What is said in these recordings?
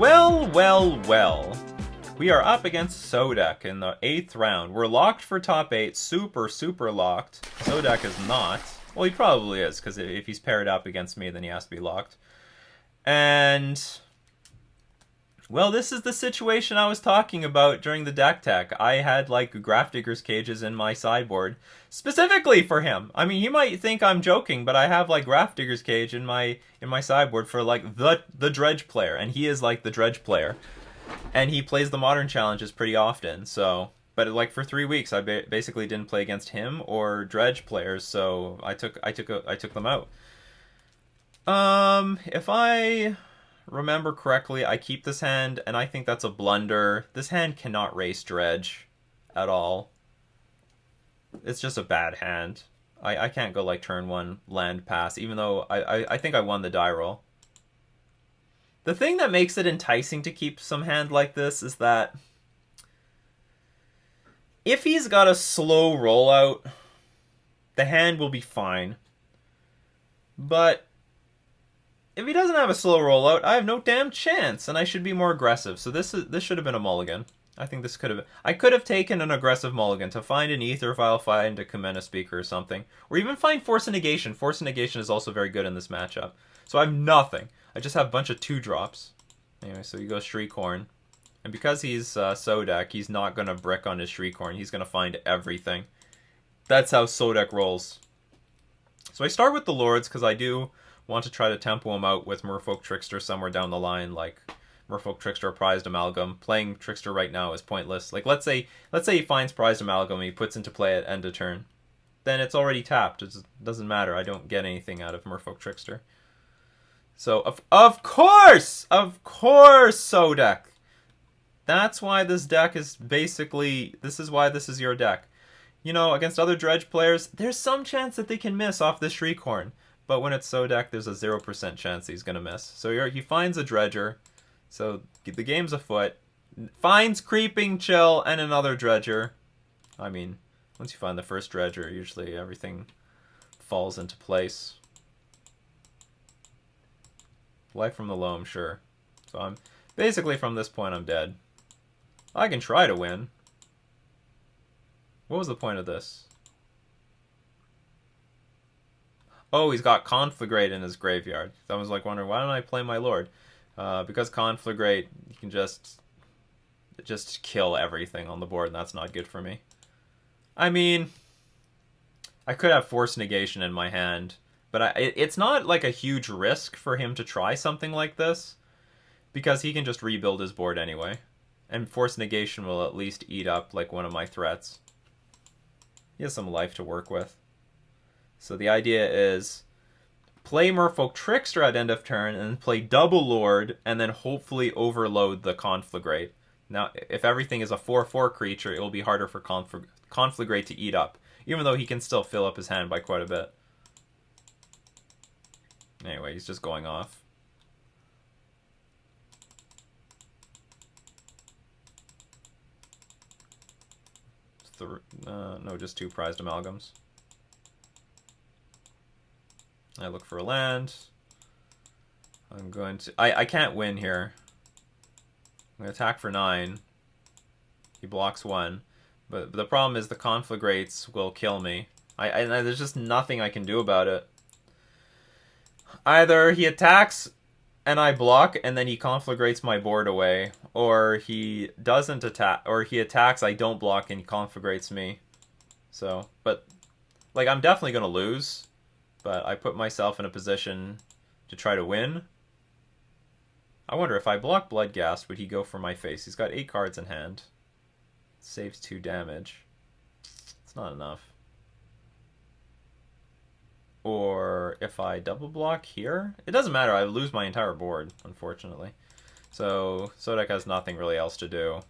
Well, well, well. We are up against Sodek in the 8th round. We're locked for top 8. Super, super locked. Sodek is not. Well, he probably is, because if he's paired up against me, then he has to be locked. And... well, this is the situation I was talking about during the deck tech. I had, like, Grafdigger's cages in my sideboard, specifically for him. I mean, you might think I'm joking, but I have, like, Grafdigger's cage in my sideboard for, like, the Dredge player, and he is, like, the Dredge player. And he plays the Modern Challenges pretty often, so... but, like, for 3 weeks, I basically didn't play against him or Dredge players, so I took them out. If I remember correctly, I keep this hand, and I think that's a blunder. This hand cannot race Dredge at all. It's just a bad hand. I can't go, like, turn 1 land pass, even though I think I won the die roll. The thing that makes it enticing to keep some hand like this is that if he's got a slow rollout, the hand will be fine. But if he doesn't have a slow rollout, I have no damn chance, and I should be more aggressive. So this should have been a mulligan. I think this could have... I could have taken an aggressive mulligan to find an Ether Vial, find a Kamena Speaker or something. Or even find Force of Negation. Force of Negation is also very good in this matchup. So I have nothing. I just have a bunch of 2-drops. Anyway, so he goes Shriekhorn. And because he's Sodek, he's not going to brick on his Shriekhorn. He's going to find everything. That's how Sodek rolls. So I start with the Lords because I do want to try to tempo him out with Merfolk Trickster somewhere down the line, like Merfolk Trickster or Prized Amalgam. Playing Trickster right now is pointless. Like, let's say he finds Prized Amalgam and he puts into play at end of turn. Then it's already tapped. It doesn't matter. I don't get anything out of Merfolk Trickster. So, of course, Sodek. That's why this deck is basically... this is why this is your deck. You know, against other Dredge players, there's some chance that they can miss off this Shriekhorn. But when it's Sodek, there's a 0% chance he's going to miss. So he finds a Dredger. So the game's afoot. Finds Creeping Chill and another Dredger. I mean, once you find the first Dredger, usually everything falls into place. Life from the Loam, sure. So I'm basically, from this point, I'm dead. I can try to win. What was the point of this? Oh, he's got Conflagrate in his graveyard. I was like wondering, why don't I play my Lord? Because Conflagrate, you can just kill everything on the board, and that's not good for me. I mean, I could have Force Negation in my hand, but it's not like a huge risk for him to try something like this, because he can just rebuild his board anyway. And Force Negation will at least eat up like one of my threats. He has some life to work with. So the idea is play Merfolk Trickster at end of turn and play double Lord and then hopefully overload the Conflagrate. Now, if everything is a 4/4 creature, it will be harder for Conflagrate to eat up, even though he can still fill up his hand by quite a bit. Anyway, he's just going off. No, just 2 Prized Amalgams. I look for a land. I'm going to... I can't win here. I'm going to attack for 9. He blocks 1. But the problem is the Conflagrates will kill me. There's just nothing I can do about it. Either he attacks and I block and then he Conflagrates my board away, or he doesn't attack, or he attacks, I don't block, and he Conflagrates me. So, but, like, I'm definitely going to lose, but I put myself in a position to try to win. I wonder if I block Bloodghast, would he go for my face? He's got 8 cards in hand. Saves 2 damage. It's not enough. Or if I double block here, it doesn't matter. I lose my entire board, unfortunately. So Sodek has nothing really else to do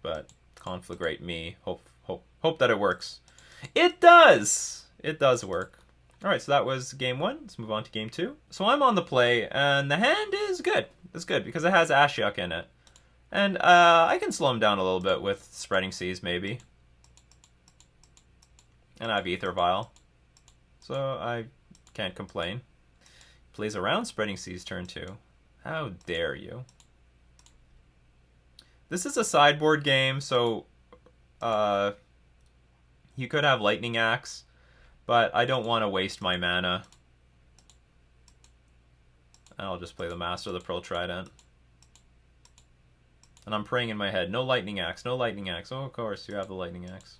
but Conflagrate me. Hope that it works. It does. It does work. All right, so that was game 1. Let's move on to game 2. So I'm on the play, and the hand is good. It's good because it has Ashiok in it, and I can slow him down a little bit with Spreading Seas maybe. And I have Ether Vial, so I can't complain. Plays around Spreading Seas turn 2. How dare you? This is a sideboard game, so you could have Lightning Axe, but I don't want to waste my mana. I'll just play the Master of the Pearl Trident. And I'm praying in my head, no Lightning Axe, no Lightning Axe. Oh, of course, you have the Lightning Axe.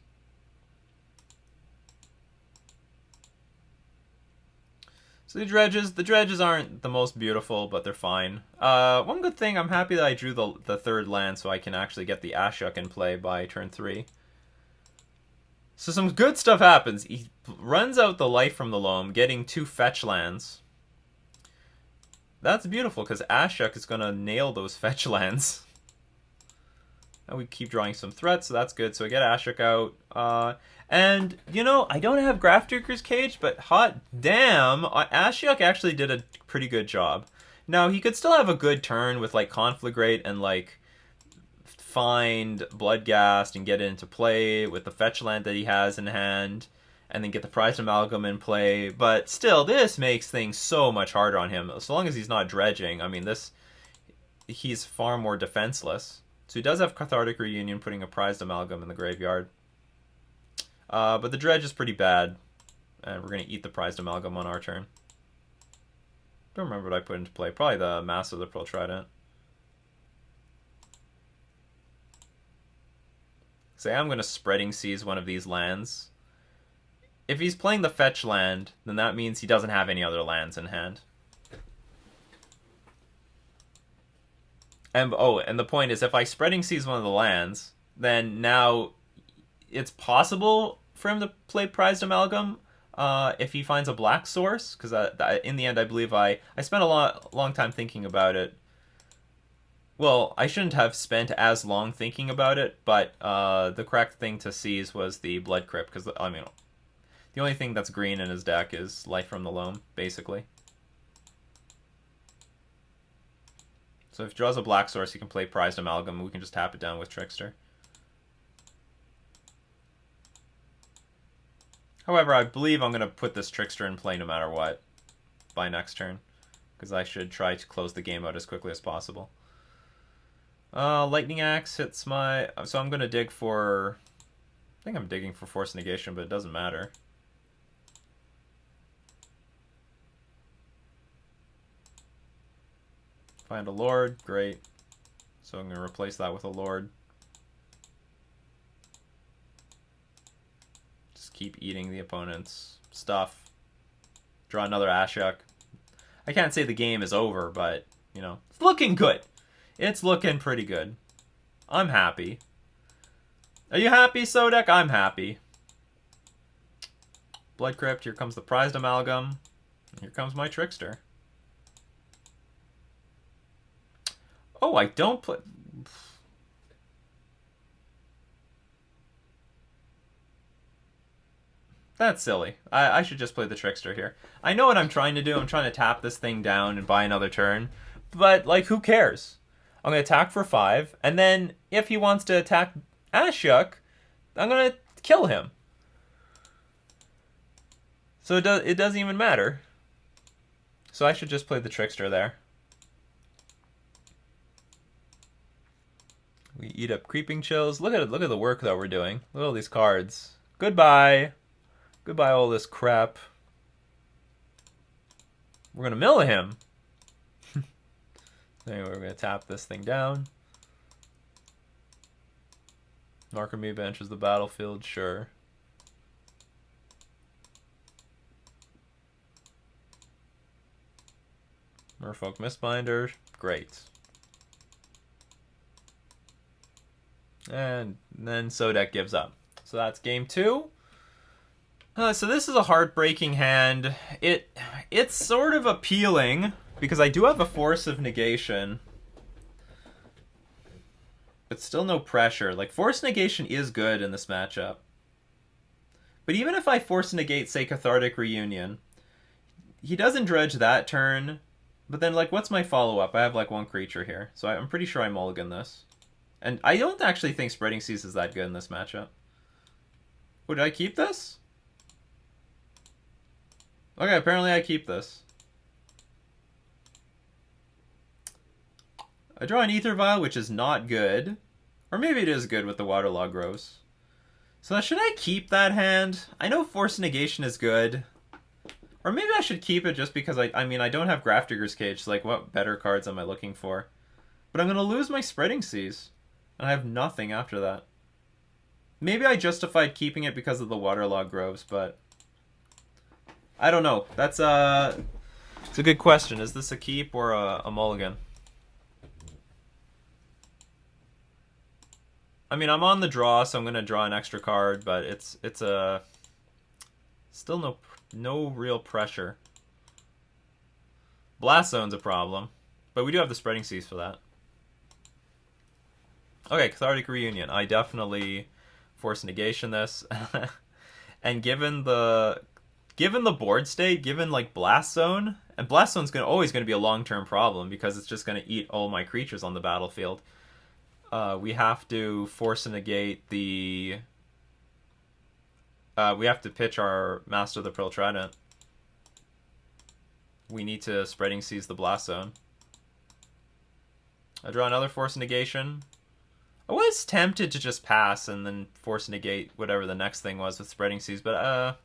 So the dredges aren't the most beautiful, but they're fine. One good thing, I'm happy that I drew the third land so I can actually get the Ashuk in play by turn 3. So some good stuff happens. He runs out the Life from the Loam, getting 2 fetch lands. That's beautiful, because Ashuk is going to nail those fetch lands. And we keep drawing some threats, so that's good. So I get Ashuk out. And, you know, I don't have Grafdigger's Cage, but hot damn, Ashuk actually did a pretty good job. Now, he could still have a good turn with, like, Conflagrate and, like, find Bloodghast and get it into play with the fetch land that he has in hand, and then get the Prized Amalgam in play. But still, this makes things so much harder on him. So long as he's not dredging, I mean, he's far more defenseless. So he does have Cathartic Reunion, putting a Prized Amalgam in the graveyard. But the Dredge is pretty bad, and we're going to eat the Prized Amalgam on our turn. Don't remember what I put into play. Probably the Master of the Pearl Trident. Say I'm going to Spreading Seas one of these lands. If he's playing the fetch land, then that means he doesn't have any other lands in hand. And the point is, if I Spreading Seas one of the lands, then now it's possible for him to play Prized Amalgam if he finds a black source, because in the end I believe I spent a long time thinking about it. Well, I shouldn't have spent as long thinking about it, but the correct thing to seize was the Blood Crypt, because, I mean, the only thing that's green in his deck is Life from the Loam, basically. So if he draws a black source, he can play Prized Amalgam, and we can just tap it down with Trickster. However, I believe I'm going to put this Trickster in play no matter what by next turn, because I should try to close the game out as quickly as possible. Lightning Axe hits my... So I'm going to dig for... I think I'm digging for Force Negation, but it doesn't matter. Find a Lord, great. So I'm going to replace that with a Lord. Just keep eating the opponent's stuff. Draw another Ashuk. I can't say the game is over, but, you know, it's looking good. It's looking pretty good. I'm happy. Are you happy, Sodek? I'm happy. Blood Crypt, here comes the Prized Amalgam. Here comes my Trickster. Oh, I don't play... That's silly. I should just play the Trickster here. I know what I'm trying to do. I'm trying to tap this thing down and buy another turn. But, like, who cares? I'm going to attack for 5, and then if he wants to attack Ashuk, I'm going to kill him. So it doesn't even matter. So I should just play the Trickster there. We eat up Creeping Chills. Look at the work that we're doing. Look at all these cards. Goodbye. Goodbye all this crap. We're going to mill him. Anyway, we're going to tap this thing down. Narcomoeba enters the battlefield, sure. Merfolk Mistbinder, great. And then Sodek gives up. So that's game 2. So this is a heartbreaking hand. It's sort of appealing, because I do have a Force of Negation. But still no pressure. Like, Force Negation is good in this matchup. But even if I Force Negate, say, Cathartic Reunion, he doesn't dredge that turn. But then, like, what's my follow-up? I have, like, 1 creature here. So I'm pretty sure I mulligan this. And I don't actually think Spreading Seas is that good in this matchup. Would I keep this? Okay, apparently I keep this. I draw an Ether Vial, which is not good. Or maybe it is good with the Waterlog Groves. So should I keep that hand? I know Force Negation is good. Or maybe I should keep it just because I mean, I don't have Grafdigger's Cage, so like what better cards am I looking for? But I'm going to lose my Spreading Seas. And I have nothing after that. Maybe I justified keeping it because of the Waterlog Groves, but I don't know. That's it's a good question. Is this a keep or a mulligan? I mean, I'm on the draw, so I'm going to draw an extra card, but it's a still no real pressure. Blast Zone's a problem, but we do have the Spreading Seas for that. Okay, Cathartic Reunion. I definitely Force Negation this. And given the board state, given like Blast Zone, and Blast Zone's always going to be a long-term problem because it's just going to eat all my creatures on the battlefield. We have to Force Negate the... we have to pitch our Master of the Pearl Trident. We need to Spreading Seas the Blast Zone. I draw another Force Negation. I was tempted to just pass and then Force Negate whatever the next thing was with Spreading Seas, but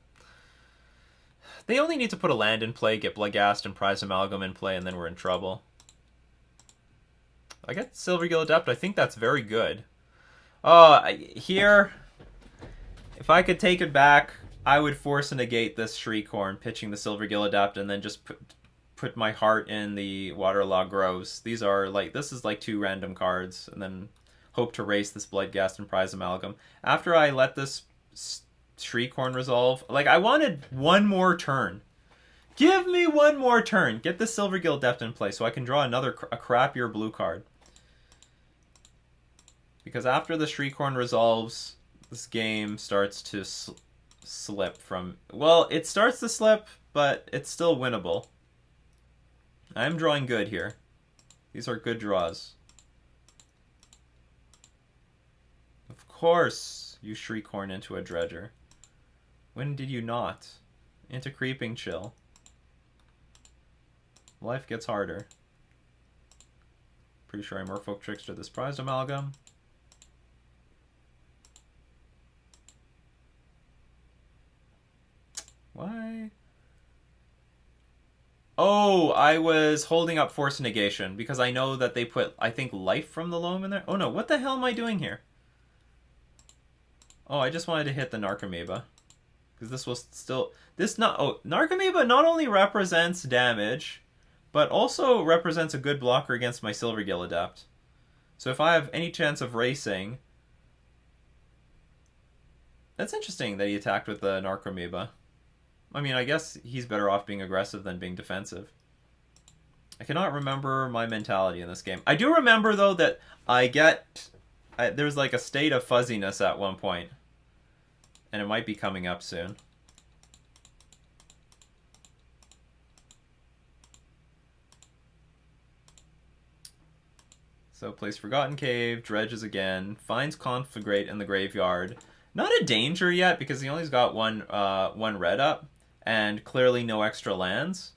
they only need to put a land in play, get Bloodghast and Prize Amalgam in play, and then we're in trouble. I get Silvergill Adept. I think that's very good. Here, if I could take it back, I would Force Negate this Shriekhorn, pitching the Silvergill Adept, and then just put my heart in the Waterlog Groves. These are like, this is like 2 random cards, and then hope to race this Bloodghast and Prize Amalgam. After I let this Shriekhorn resolve, like, I wanted one more turn. Give me one more turn. Get the Silvergill Adept in play so I can draw a crappier blue card. Because after the Shriekhorn resolves, this game starts to slip from... Well, it starts to slip, but it's still winnable. I'm drawing good here. These are good draws. Of course you Shriekhorn into a Dredger. When did you not? Into Creeping Chill. Life gets harder. Pretty sure I Merfolk Trickster this Prized Amalgam. Why? Oh, I was holding up Force Negation because I know that they put, I think, Life from the Loam in there. Oh no, what the hell am I doing here? Oh, I just wanted to hit the Narcomoeba. Because this was still... Narcomoeba not only represents damage, but also represents a good blocker against my Silvergill Adept. So if I have any chance of racing... That's interesting that he attacked with the Narcomoeba. I mean, I guess he's better off being aggressive than being defensive. I cannot remember my mentality in this game. I do remember, though, that there's like a state of fuzziness at one point. And it might be coming up soon. So plays Forgotten Cave, dredges again, finds Conflagrate in the graveyard. Not a danger yet because he only's got one red up, and clearly no extra lands.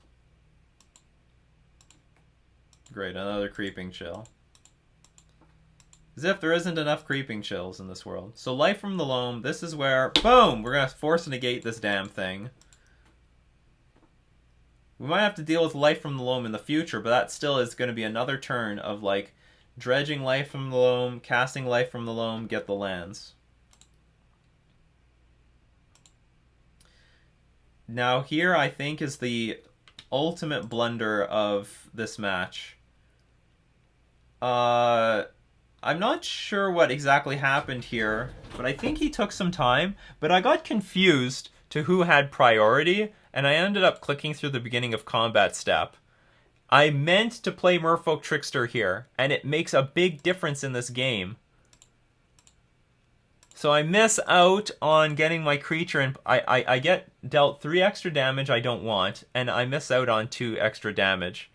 Great, another Creeping Chill. As if there isn't enough Creeping Chills in this world. So Life from the Loam, this is where, boom, we're going to Force Negate this damn thing. We might have to deal with Life from the Loam in the future, but that still is going to be another turn of, like, dredging Life from the Loam, casting Life from the Loam, get the lands. Now here, I think, is the ultimate blunder of this match. I'm not sure what exactly happened here, but I think he took some time, but I got confused to who had priority, and I ended up clicking through the beginning of combat step. I meant to play Merfolk Trickster here, and it makes a big difference in this game. So I miss out on getting my creature, and I get dealt 3 extra damage I don't want, and I miss out on 2 extra damage.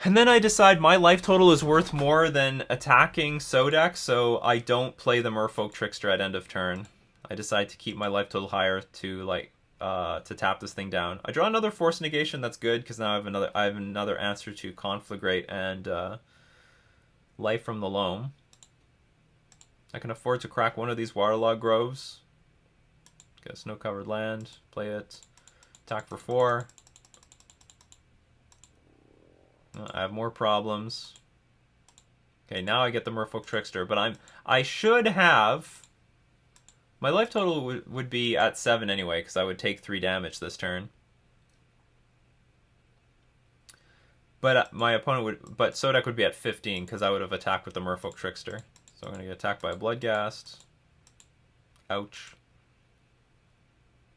And then I decide my life total is worth more than attacking Sodex, so I don't play the Merfolk Trickster at end of turn. I decide to keep my life total higher to to tap this thing down. I draw another Force Negation. That's good because now I have another answer to Conflagrate and Life from the Loam. I can afford to crack one of these waterlogged groves. Get a snow-covered land. Play it. Attack for 4. I have more problems. Okay, now I get the Merfolk Trickster, but I should have... My life total would be at 7 anyway, because I would take 3 damage this turn. But my opponent would... But Sodek would be at 15, because I would have attacked with the Merfolk Trickster. So I'm going to get attacked by a Bloodghast. Ouch.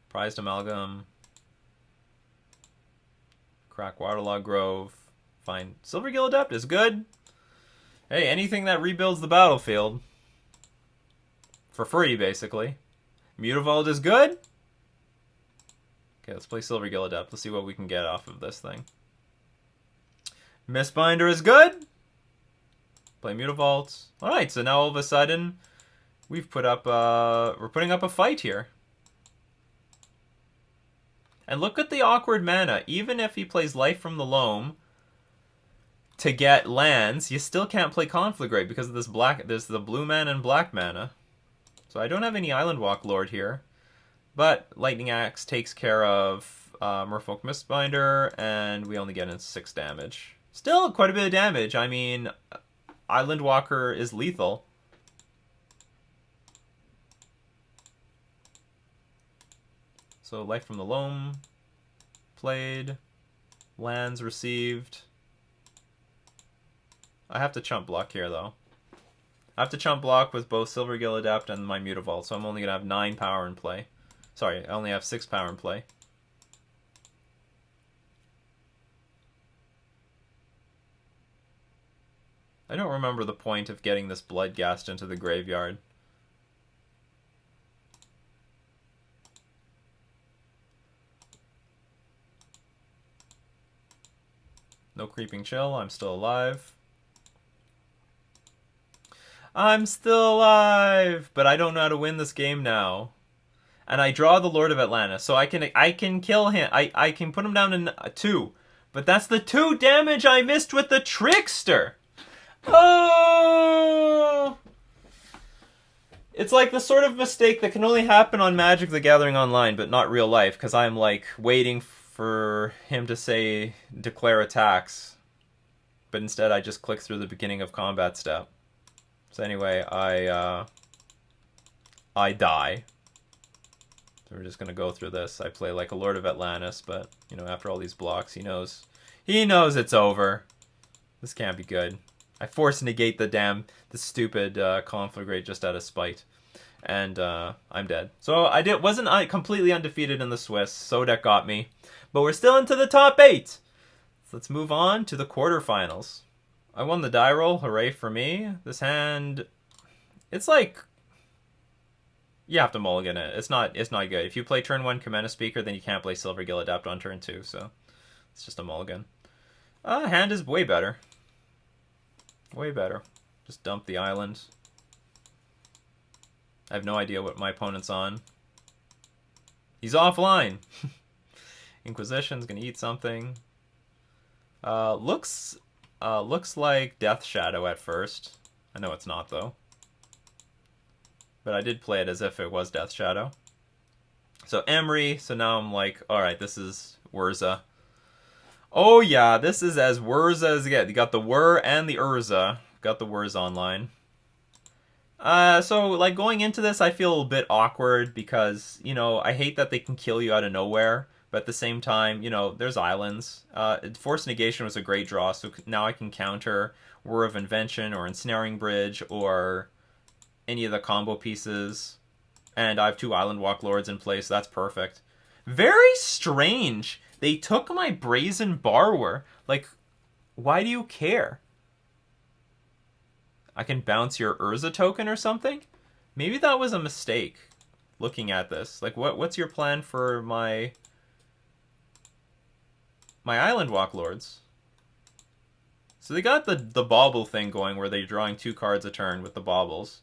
Prized Amalgam. Crack Waterlog Grove. Fine. Silvergill Adept is good. Hey, anything that rebuilds the battlefield. For free, basically. Mutavault is good. Okay, let's play Silvergill Adept. Let's see what we can get off of this thing. Mistbinder is good. Play Mutavault. Alright, so now all of a sudden, we've put up, we're putting up a fight here. And look at the awkward mana. Even if he plays Life from the Loam to get lands, you still can't play Conflagrate because of this black. There's the blue mana and black mana. So I don't have any Island Walk Lord here. But Lightning Axe takes care of Merfolk Mistbinder, and we only get in 6 damage. Still quite a bit of damage. I mean, Island Walker is lethal. So Life from the Loam played, lands received. I have to chump block here though. I have to chump block with both Silvergill Adept and my Mutavault, so I'm only going to have 9 power in play. Sorry, I only have 6 power in play. I don't remember the point of getting this Bloodghast into the graveyard. No Creeping Chill, I'm still alive. I'm still alive! But I don't know how to win this game now. And I draw the Lord of Atlantis, so I can kill him. I can put him down to 2. But that's the 2 damage I missed with the Trickster! Oh! It's like the sort of mistake that can only happen on Magic the Gathering Online, but not real life, because I'm like waiting for him to say declare attacks, but instead I just click through the beginning of combat step. So anyway, I die. So we're just gonna go through this. I play like a Lord of Atlantis, but you know, after all these blocks, he knows it's over. This can't be good. I force negate the stupid Conflagrate just out of spite. And I'm dead. So wasn't completely undefeated in the Swiss. Sodek got me. But we're still into the top 8. So let's move on to the quarterfinals. I won the die roll. Hooray for me. This hand, it's like, you have to mulligan it. It's not good. If you play turn 1 Commander Speaker, then you can't play Silvergill Adept on turn 2. So it's just a mulligan. Hand is way better. Way better. Just dump the island. I have no idea what my opponent's on. He's offline. Inquisition's gonna eat something. Looks like Death Shadow at first. I know it's not though. But I did play it as if it was Death Shadow. So Emery, so now I'm like, alright, this is Whirza. Oh yeah, this is as Whirza as it gets. You got the Whir and the Urza. Got the Whirza online. So, like, going into this, I feel a bit awkward because, you know, I hate that they can kill you out of nowhere, but at the same time, you know, there's islands. Force Negation was a great draw, so now I can counter Whir of Invention or Ensnaring Bridge or any of the combo pieces, and I have 2 Island Walk Lords in place, so that's perfect. Very strange. They took my Brazen Borrower. Like, why do you care? I can bounce your Urza token or something? Maybe that was a mistake, looking at this. Like, what's your plan for my Island Walk Lords? So they got the bauble thing going where they're drawing 2 cards a turn with the baubles.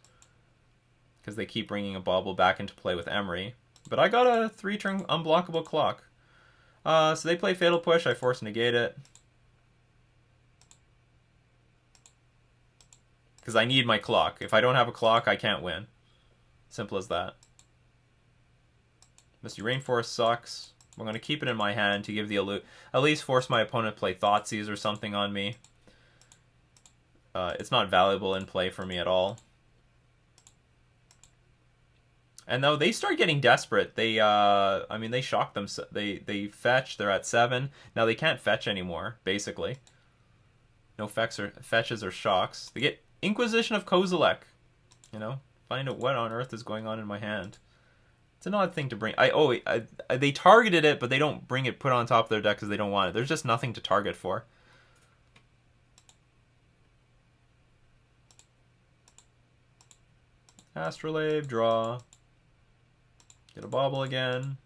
Because they keep bringing a bauble back into play with Emery. But I got a 3-turn unblockable clock. So they play Fatal Push, I force negate it. Because I need my clock. If I don't have a clock, I can't win. Simple as that. Misty Rainforest sucks. I'm going to keep it in my hand to give the at least force my opponent to play Thoughtseize or something on me. It's not valuable in play for me at all. And though they start getting desperate, they I mean, they shock them. They fetch. They're at 7 now. They can't fetch anymore. Basically, no fetches or shocks. They get Inquisition of Kozilek. You know, find out what on earth is going on in my hand. It's an odd thing to bring. They targeted it, but they don't bring it put on top of their deck because they don't want it. There's just nothing to target for. Astrolabe, draw. Get a bauble again.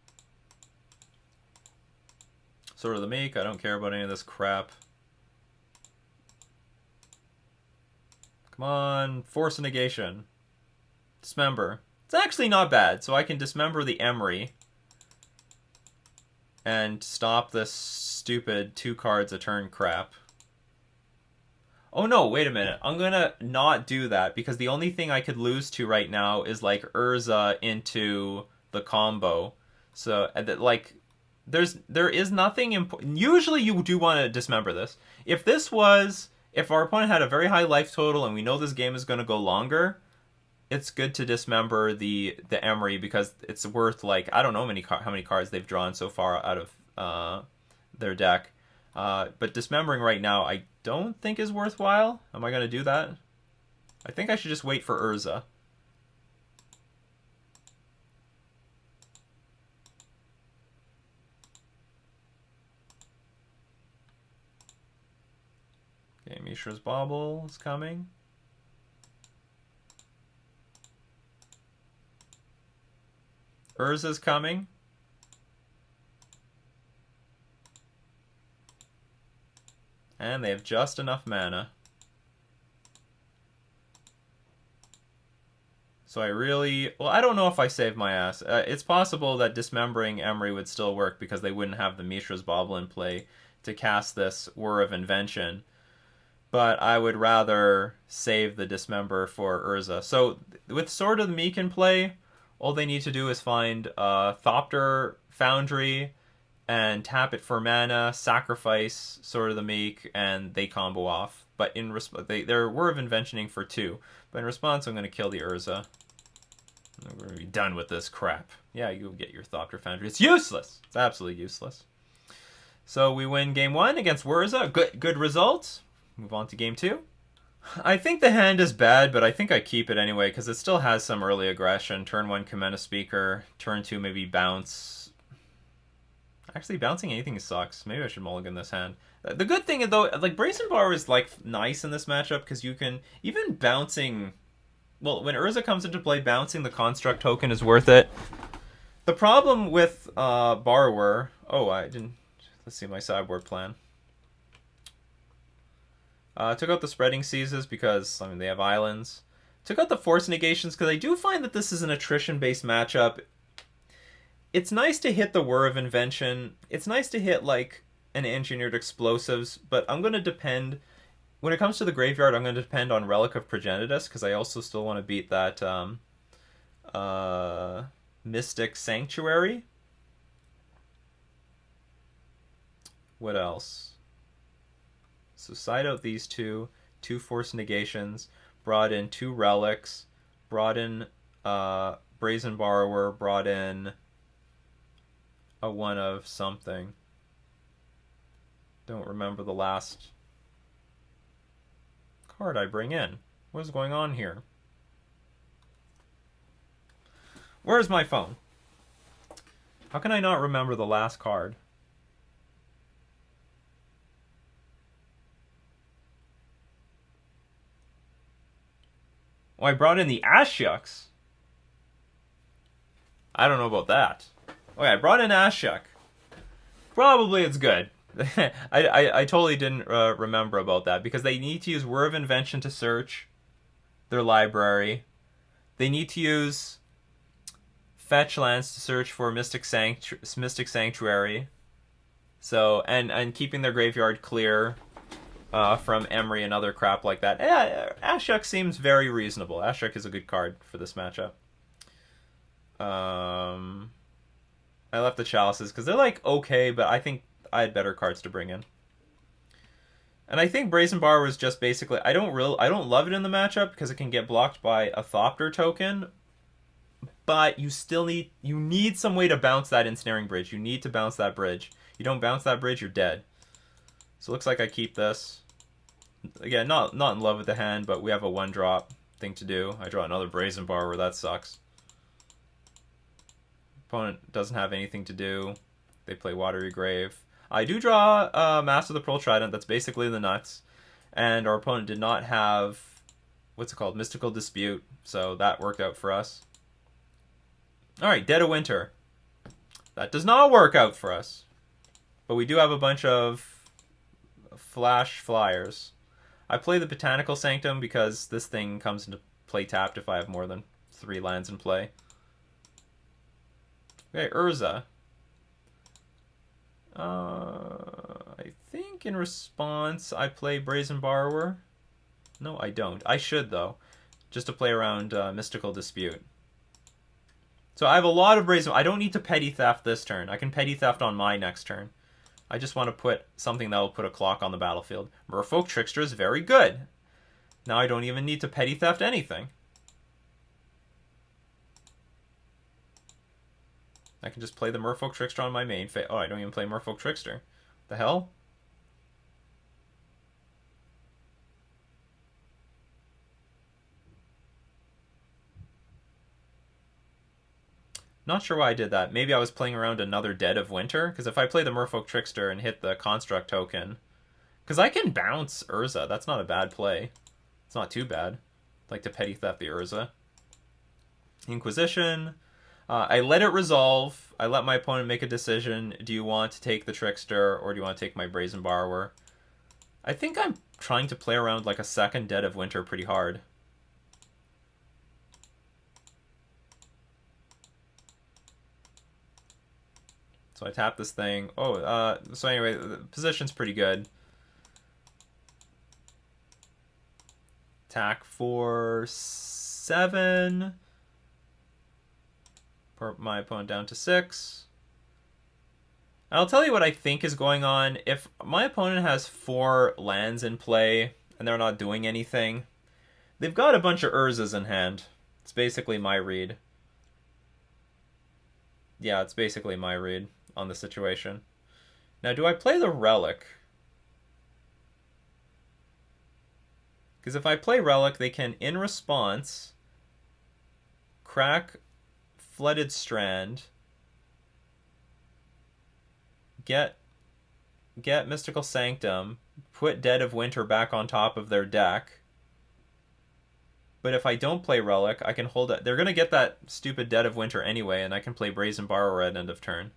Sword of the Meek. I don't care about any of this crap. Come on. Force a negation. Dismember. It's actually not bad. So I can dismember the Emery. And stop this stupid 2 cards a turn crap. Oh no, wait a minute. I'm gonna not do that because the only thing I could lose to right now is like Urza into the combo. So like there is nothing important. Usually you do want to dismember this. If our opponent had a very high life total and we know this game is going to go longer, it's good to dismember the Emery because it's worth, like, I don't know how many cards they've drawn so far out of their deck. But dismembering right now I don't think is worthwhile. Am I going to do that? I think I should just wait for Urza. Okay, Mishra's Bauble is coming. Urza's coming. And they have just enough mana. So I don't know if I saved my ass. It's possible that dismembering Emery would still work because they wouldn't have the Mishra's Bauble in play to cast this Whir of Invention. But I would rather save the dismember for Urza. So with Sword of the Meek in play, all they need to do is find Thopter Foundry and tap it for mana, sacrifice Sword of the Meek, and they combo off. But in they're Whir of Inventioning for 2. But in response, I'm going to kill the Urza. I'm going to be done with this crap. Yeah, you get your Thopter Foundry. It's useless. It's absolutely useless. So we win game 1 against Whirza. Good result. Move on to game 2. I think the hand is bad, but I think I keep it anyway because it still has some early aggression. Turn 1, Commander Speaker. Turn 2, maybe bounce. Actually, bouncing anything sucks. Maybe I should mulligan this hand. The good thing is, though, like, Brazen Bar is, like, nice in this matchup because you can, even bouncing, well, when Urza comes into play, bouncing the Construct token is worth it. The problem with Borrower, let's see my sideboard plan. Took out the Spreading Seizes because, I mean, they have islands. Took out the Force Negations because I do find that this is an attrition-based matchup. It's nice to hit the Whir of Invention. It's nice to hit, like, an Engineered Explosives, but I'm going to depend... When it comes to the graveyard, I'm going to depend on Relic of Progenitus because I also still want to beat that Mystic Sanctuary. What else? So side out these 2 Force Negations, brought in 2 Relics, brought in Brazen Borrower, brought in a 1 of something. Don't remember the last card I bring in. What is going on here? Where's my phone? How can I not remember the last card? Oh, I brought in the Ashyuks. I don't know about that. Okay, I brought in Ashyuk. Probably it's good. I totally didn't remember about that because they need to use Whir of Invention to search their library. They need to use fetch lands to search for Mystic Sanctuary. So and keeping their graveyard clear. from Emery and other crap like that. Yeah, Ashok seems very reasonable. Ashok is a good card for this matchup. I left the Chalices because they're like okay, but I think I had better cards to bring in. And I think Brazen Bar was just basically I don't love it in the matchup because it can get blocked by a Thopter token, but you still need some way to bounce that Ensnaring Bridge. You need to bounce that bridge. You don't bounce that bridge, you're dead. So it looks like I keep this. Again, not in love with the hand, but we have a 1-drop thing to do. I draw another Brazen Bar where that sucks. Opponent doesn't have anything to do. They play Watery Grave. I do draw Master of the Pearl Trident. That's basically the nuts. And our opponent did not have, what's it called, Mystical Dispute. So that worked out for us. Alright, Dead of Winter. That does not work out for us. But we do have a bunch of flash flyers. I play the Botanical Sanctum because this thing comes into play tapped if I have more than 3 lands in play. Okay, Urza. I think in response I play Brazen Borrower. No, I don't. I should, though. Just to play around Mystical Dispute. So I have a lot of Brazen... I don't need to Petty Theft this turn. I can Petty Theft on my next turn. I just want to put something that will put a clock on the battlefield. Merfolk Trickster is very good. Now I don't even need to Petty Theft anything. I can just play the Merfolk Trickster on my main phase. Oh, I don't even play Merfolk Trickster. The hell? Not sure why I did that. Maybe I was playing around another Dead of Winter. Because if I play the Merfolk Trickster and hit the Construct token... Because I can bounce Urza. That's not a bad play. It's not too bad. I'd like to Petty Theft the Urza. Inquisition... I let it resolve. I let my opponent make a decision. Do you want to take the Trickster or do you want to take my Brazen Borrower? I think I'm trying to play around like a second Dead of Winter pretty hard. So I tap this thing. Oh, so anyway, the position's pretty good. Attack for 7. Put my opponent down to 6. And I'll tell you what I think is going on. If my opponent has 4 lands in play and they're not doing anything, they've got a bunch of Urzas in hand. It's basically my read. Yeah, it's basically my read on the situation. Now, do I play the Relic? Because if I play Relic, they can, in response, crack Flooded Strand, get Mystical Sanctum, put Dead of Winter back on top of their deck. But if I don't play Relic, I can hold it. They're going to get that stupid Dead of Winter anyway, and I can play Brazen Borrower at end of turn.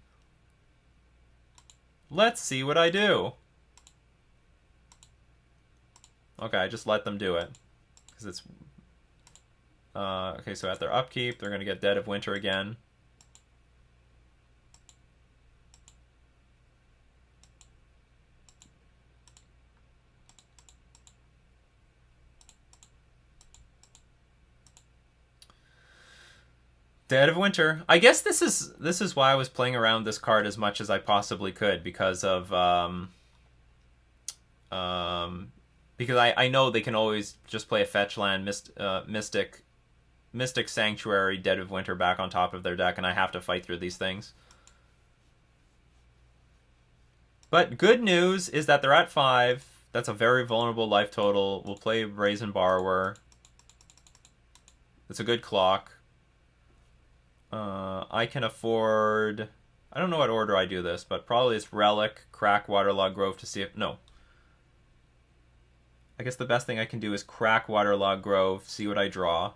Let's see what I do. Okay, I just let them do it. Because it's... okay, so at their upkeep, they're going to get Dead of Winter again. Dead of Winter. I guess this is why I was playing around this card as much as I possibly could, because of because I know they can always just play a fetch land, Mystic Sanctuary, Dead of Winter back on top of their deck, and I have to fight through these things. But good news is that they're at 5. That's a very vulnerable life total. We'll play Brazen Borrower. It's a good clock. I can afford... I don't know what order I do this, but probably it's Relic, crack Waterlogged Grove to see if... No. I guess the best thing I can do is crack Waterlogged Grove, see what I draw.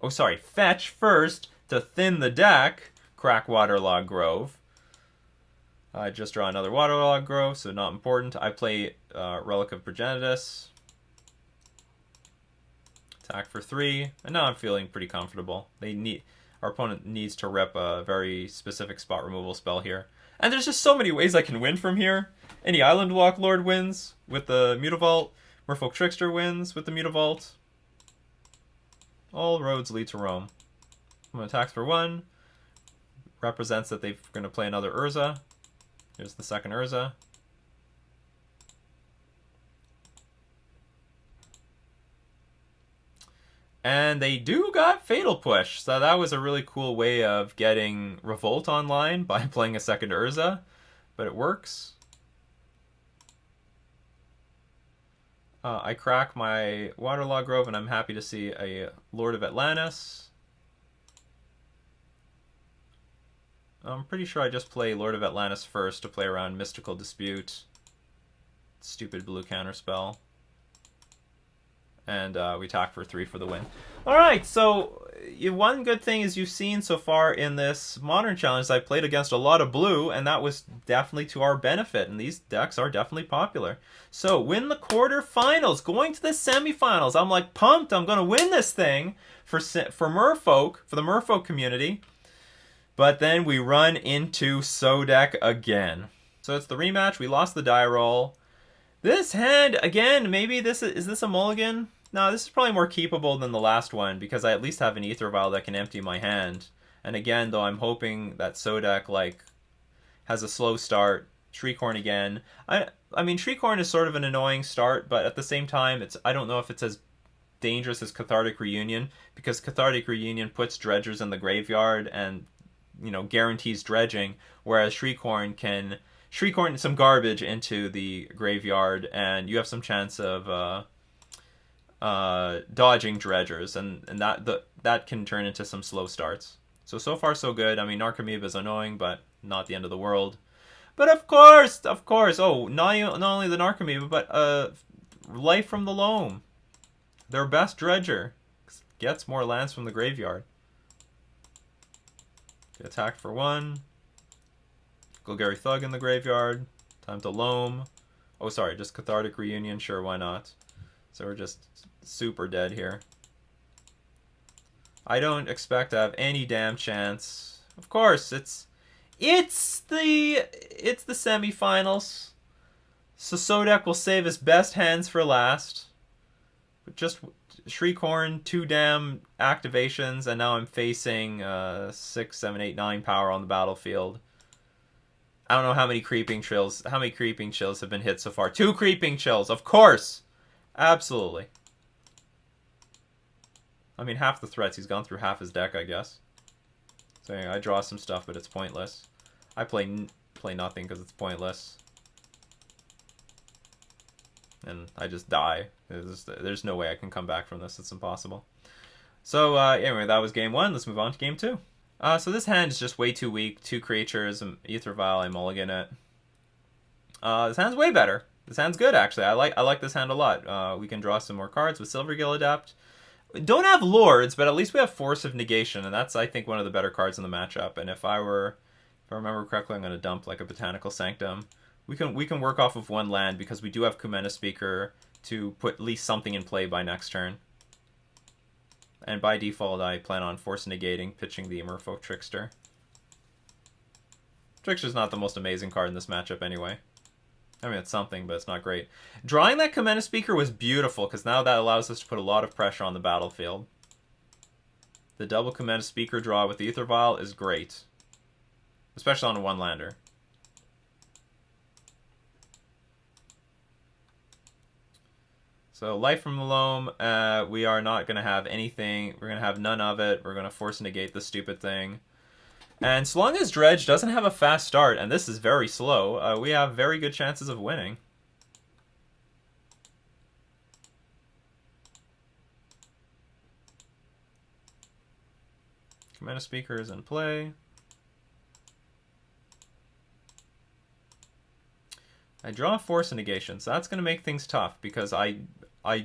Oh, sorry. Fetch first to thin the deck, crack Waterlogged Grove. I just draw another Waterlogged Grove, so not important. I play Relic of Progenitus. Attack for 3, and now I'm feeling pretty comfortable. Our opponent needs to rep a very specific spot removal spell here. And there's just so many ways I can win from here. Any Island Walk Lord wins with the Mutavault. Merfolk Trickster wins with the Mutavault. All roads lead to Rome. I'm going to attack for 1. Represents that they're going to play another Urza. Here's the second Urza. And they do got Fatal Push, so that was a really cool way of getting Revolt online by playing a second Urza, but it works. I crack my Waterlog Grove, and I'm happy to see a Lord of Atlantis. I'm pretty sure I just play Lord of Atlantis first to play around Mystical Dispute. Stupid blue counterspell. And we attack for 3 for the win. Alright, so one good thing is you've seen so far in this Modern Challenge, I played against a lot of blue, and that was definitely to our benefit, and these decks are definitely popular. So, win the quarterfinals, going to the semifinals. I'm like pumped, I'm going to win this thing for Merfolk, for the Merfolk community. But then we run into Sodek again. So it's the rematch, we lost the die roll. This hand, again, maybe this is this a mulligan? No, this is probably more keepable than the last one because I at least have an Ether Vial that can empty my hand. And again, though, I'm hoping that Sodek, like, has a slow start. Shriekhorn again. I mean, Shriekhorn is sort of an annoying start, but at the same time, I don't know if it's as dangerous as Cathartic Reunion, because Cathartic Reunion puts dredgers in the graveyard and, you know, guarantees dredging, whereas Shriekhorn can Shriekhorn some garbage into the graveyard, and you have some chance of dodging dredgers, and that can turn into some slow starts. So far so good. I mean, Narcomoeba is annoying, but not the end of the world. But of course, oh, not only the Narcomoeba, but Life from the Loam, their best dredger, gets more lands from the graveyard. Attack for 1. Golgari Thug in the graveyard. Time to Loam. Oh, sorry, just Cathartic Reunion. Sure, why not? So we're just super dead here. I don't expect to have any damn chance. Of course, it's the semifinals. So Sodek will save his best hands for last. But just Shriekhorn, 2 damn activations, and now I'm facing 6, 7, 8, 9 power on the battlefield. I don't know how many creeping chills have been hit so far. 2 creeping chills, of course. Absolutely. I mean, half the threats. He's gone through half his deck, I guess. So anyway, I draw some stuff, but it's pointless. I play nothing because it's pointless. And I just die. There's no way I can come back from this. It's impossible. So anyway, that was game 1. Let's move on to game 2. So this hand is just way too weak. 2 creatures, Ether Vial, I mulligan it. This hand's way better. This hand's good, actually. I like this hand a lot. We can draw some more cards with Silvergill Adept. Don't have Lords, but at least we have Force of Negation, and that's, I think, one of the better cards in the matchup. And if I remember correctly, I'm going to dump like a Botanical Sanctum. We can work off of 1 land because we do have Kumena Speaker to put at least something in play by next turn. And by default, I plan on force negating, pitching the Merfolk Trickster. Trickster's not the most amazing card in this matchup anyway. I mean, it's something, but it's not great. Drawing that Kumena Speaker was beautiful, because now that allows us to put a lot of pressure on the battlefield. The double Kumena Speaker draw with the Ether Vial is great. Especially on a 1-lander. So, Life from the Loam, we are not going to have anything. We're going to have none of it. We're going to force negate the stupid thing. And so long as Dredge doesn't have a fast start, and this is very slow, we have very good chances of winning. Kumena Speaker is in play. I draw a Force Negation, so that's going to make things tough, because I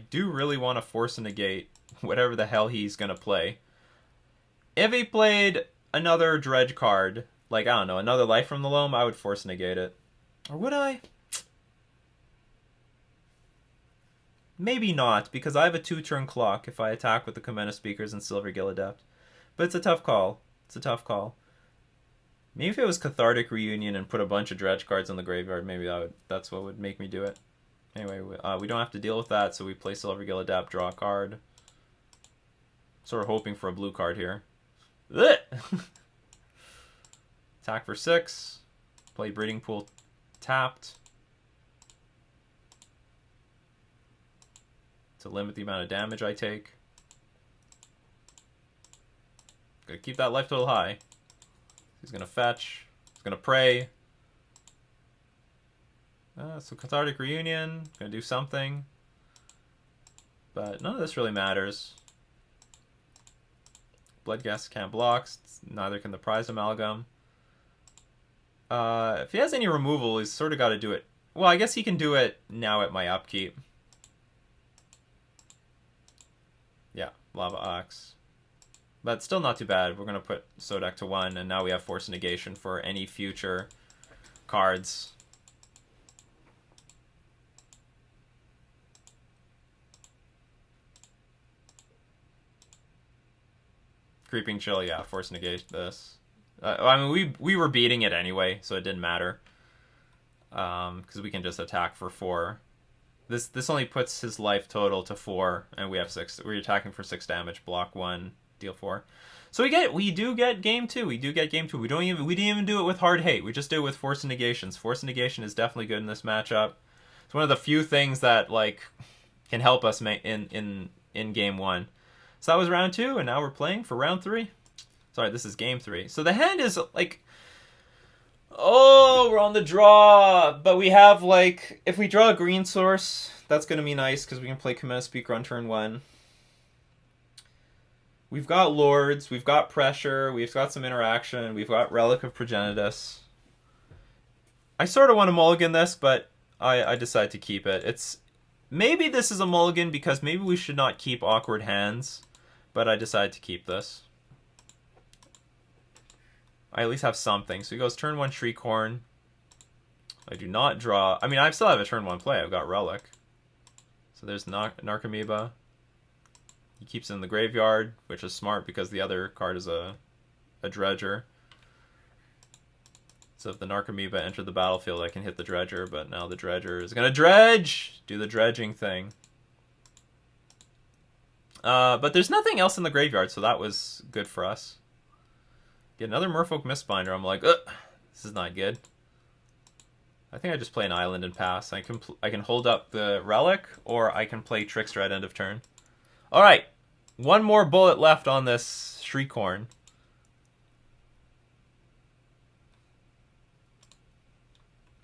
do really want to Force Negate whatever the hell he's going to play. If he played another Dredge card, like, I don't know, another Life from the Loam, I would Force Negate it. Or would I? Maybe not, because I have a 2-turn clock if I attack with the Kumena Speakers and Silvergill Adept. But it's a tough call. It's a tough call. Maybe if it was Cathartic Reunion and put a bunch of dredge cards in the graveyard, maybe that's what would make me do it. Anyway, we don't have to deal with that, so we play Silvergill Adapt, draw a card. Sort of hoping for a blue card here. Attack for 6. Play Breeding Pool tapped. To limit the amount of damage I take. Gotta keep that life total high. He's gonna fetch. He's gonna pray. So Cathartic Reunion, gonna do something. But none of this really matters. Bloodghast can't block, neither can the Prized Amalgam. If he has any removal, he's sort of got to do it. Well, I guess he can do it now at my upkeep. Yeah, Lava Ox. But still not too bad. We're going to put Sodak to 1, and now we have Force Negation for any future cards. Creeping Chill, yeah, Force Negate this. I mean, we were beating it anyway, so it didn't matter. Because we can just attack for 4. This only puts his life total to 4, and we have 6. We're attacking for 6 damage, block 1, deal 4. So we do get game 2. We do get game 2. We didn't even do it with Hard Hate. We just do it with Force Negations. Force Negation is definitely good in this matchup. It's one of the few things that like can help us in game 1. So that was round 2, and now we're playing for round 3. Sorry, this is game 3. So the hand is like, oh, we're on the draw, but we have like, if we draw a green source, that's going to be nice because we can play Command Speaker on turn 1. We've got Lords, we've got Pressure, we've got some interaction, we've got Relic of Progenitus. I sort of want to mulligan this, but I decide to keep it. Maybe this is a mulligan because maybe we should not keep awkward hands, but I decide to keep this. I at least have something. So he goes turn 1 Shriekhorn. I do not draw. I mean, I still have a turn 1 play. I've got Relic. So there's Narcomoeba. He keeps it in the graveyard, which is smart because the other card is a Dredger. So if the Narcomoeba entered the battlefield, I can hit the Dredger, but now the Dredger is going to dredge! Do the dredging thing. But there's nothing else in the graveyard, so that was good for us. Get another Merfolk Mistbinder. I'm like, ugh, this is not good. I think I just play an island and pass. I can hold up the Relic, or I can play Trickster at end of turn. Alright, one more bullet left on this Shriekhorn.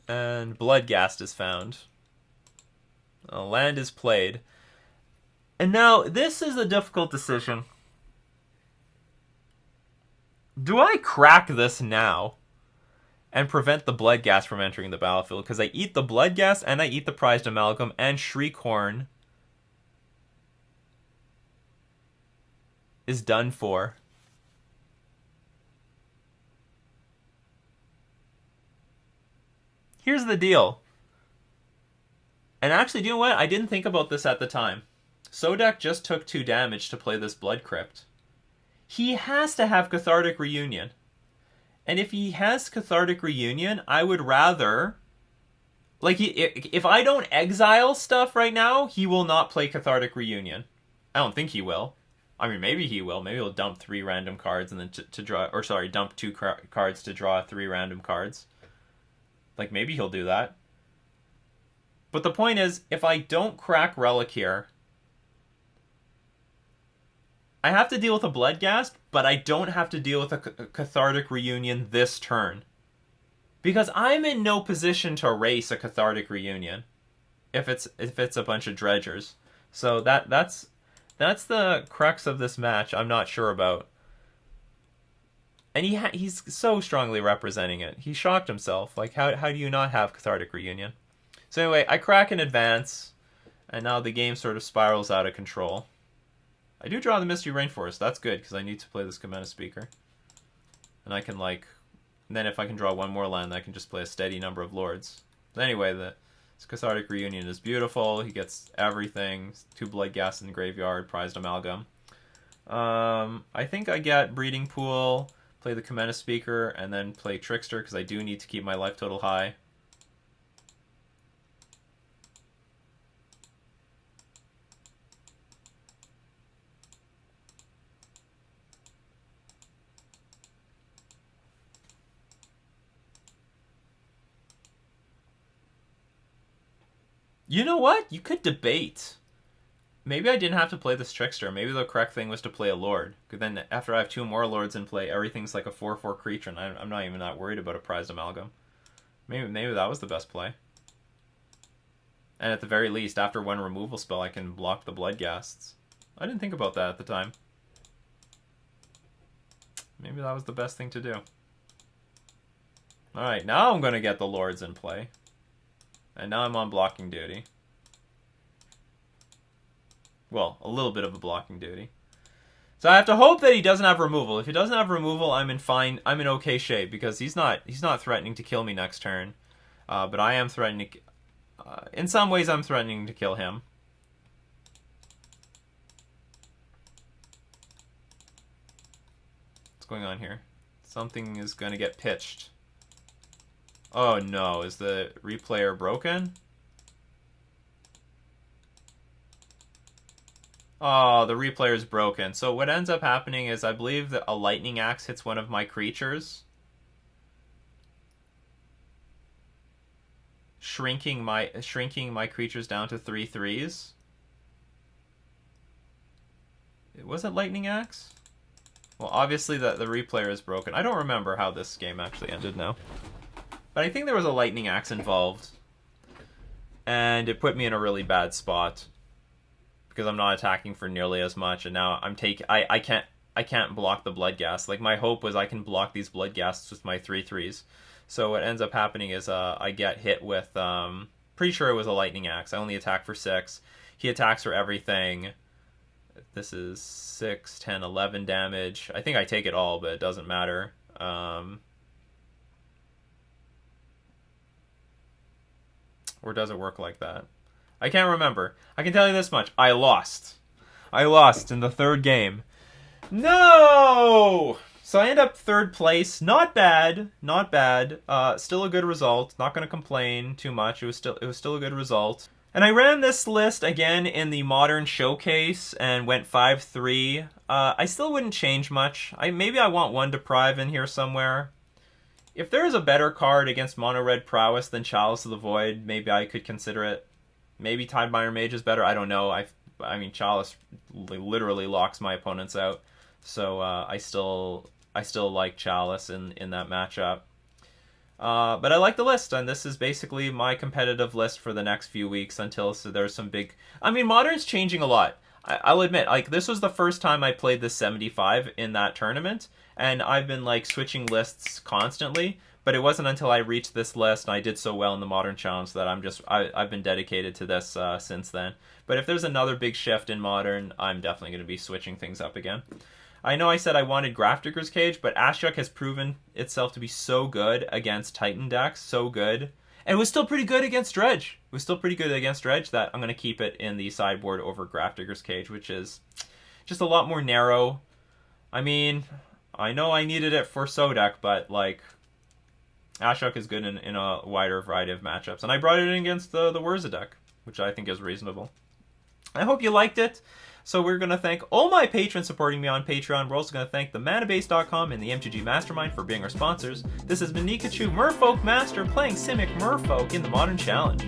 And Bloodghast is found. Land is played. And now, this is a difficult decision. Do I crack this now and prevent the Bloodghast from entering the battlefield? Because I eat the Bloodghast and I eat the Prized Amalgam, and Shriekhorn is done for. Here's the deal. And actually, do you know what? I didn't think about this at the time. Sodak just took 2 damage to play this Blood Crypt. He has to have Cathartic Reunion. And if he has Cathartic Reunion, I would rather... Like, if I don't exile stuff right now, he will not play Cathartic Reunion. I don't think he will. I mean, maybe he will. Maybe he'll dump 3 random cards and then to draw... Or, sorry, dump 2 cards to draw 3 random cards. Like, maybe he'll do that. But the point is, if I don't crack Relic here, I have to deal with a Bloodghast, but I don't have to deal with a Cathartic Reunion this turn. Because I'm in no position to erase a Cathartic Reunion if it's a bunch of Dredgers. So that's the crux of this match I'm not sure about. And he's so strongly representing it. He shocked himself. Like, how do you not have Cathartic Reunion? So anyway, I crack in advance, and now the game sort of spirals out of control. I do draw the Mystery Rainforest. That's good, because I need to play this Command Speaker. And I can, like... And then if I can draw 1 more land, I can just play a steady number of Lords. But anyway, this Cathartic Reunion is beautiful. He gets everything. 2 Bloodghast in the graveyard, Prized Amalgam. I think I get Breeding Pool, Play the Comena Speaker, and then play Trickster, because I do need to keep my life total high. You know what? You could debate. Maybe I didn't have to play this Trickster. Maybe the correct thing was to play a Lord. Because then after I have 2 more Lords in play, everything's like a 4/4 creature, and I'm not even that worried about a Prized Amalgam. Maybe that was the best play. And at the very least, after 1 removal spell, I can block the Bloodghasts. I didn't think about that at the time. Maybe that was the best thing to do. Alright, now I'm going to get the Lords in play. And now I'm on blocking duty. Well, a little bit of a blocking duty. So I have to hope that he doesn't have removal. If he doesn't have removal, I'm in okay shape, because he's not threatening to kill me next turn. But I am threatening to, in some ways I'm threatening to kill him. What's going on here? Something is going to get pitched. Oh no, is the replayer broken? Oh, the replayer is broken. So what ends up happening is, I believe that a lightning axe hits one of my creatures, shrinking my creatures down to 3/3s. Was it lightning axe? Well, obviously the replayer is broken. I don't remember how this game actually ended now, but I think there was a lightning axe involved, and it put me in a really bad spot, because I'm not attacking for nearly as much, and now I can't block the Bloodghast. Like, my hope was I can block these Bloodghasts with my 3/3s. So what ends up happening is I get hit with, pretty sure it was a lightning axe. I only attack for 6. He attacks for everything. This is 6, 10, 11 damage. I think I take it all, but it doesn't matter. Or does it work like that? I can't remember. I can tell you this much. I lost. I lost in the 3rd game. No! So I end up 3rd place. Not bad. Not bad. Still a good result. Not going to complain too much. It was still a good result. And I ran this list again in the Modern Showcase and went 5-3. I still wouldn't change much. Maybe I want 1 Deprive in here somewhere. If there is a better card against Mono Red Prowess than Chalice of the Void, maybe I could consider it. Maybe Tidemire Mage is better. I don't know. I mean, Chalice literally locks my opponents out, so I still like Chalice in that matchup. But I like the list, and this is basically my competitive list for the next few weeks until there's some big. I mean, Modern's changing a lot. I'll admit, like, this was the first time I played the 75 in that tournament, and I've been like switching lists constantly. But it wasn't until I reached this list, and I did so well in the Modern Challenge, that I've been dedicated to this since then. But if there's another big shift in Modern, I'm definitely going to be switching things up again. I know I said I wanted Grafdigger's Cage, but Ashiok has proven itself to be so good against Titan decks, so good. And it was still pretty good against Dredge. It was still pretty good against Dredge, that I'm going to keep it in the sideboard over Grafdigger's Cage, which is just a lot more narrow. I mean, I know I needed it for Sodek, but, like, Ashiok is good in a wider variety of matchups. And I brought it in against the Whirza deck, which I think is reasonable. I hope you liked it. So we're going to thank all my patrons supporting me on Patreon. We're also going to thank the manabase.com and the MTG Mastermind for being our sponsors. This has been Nikachu, Merfolk Master, playing Simic Merfolk in the Modern Challenge.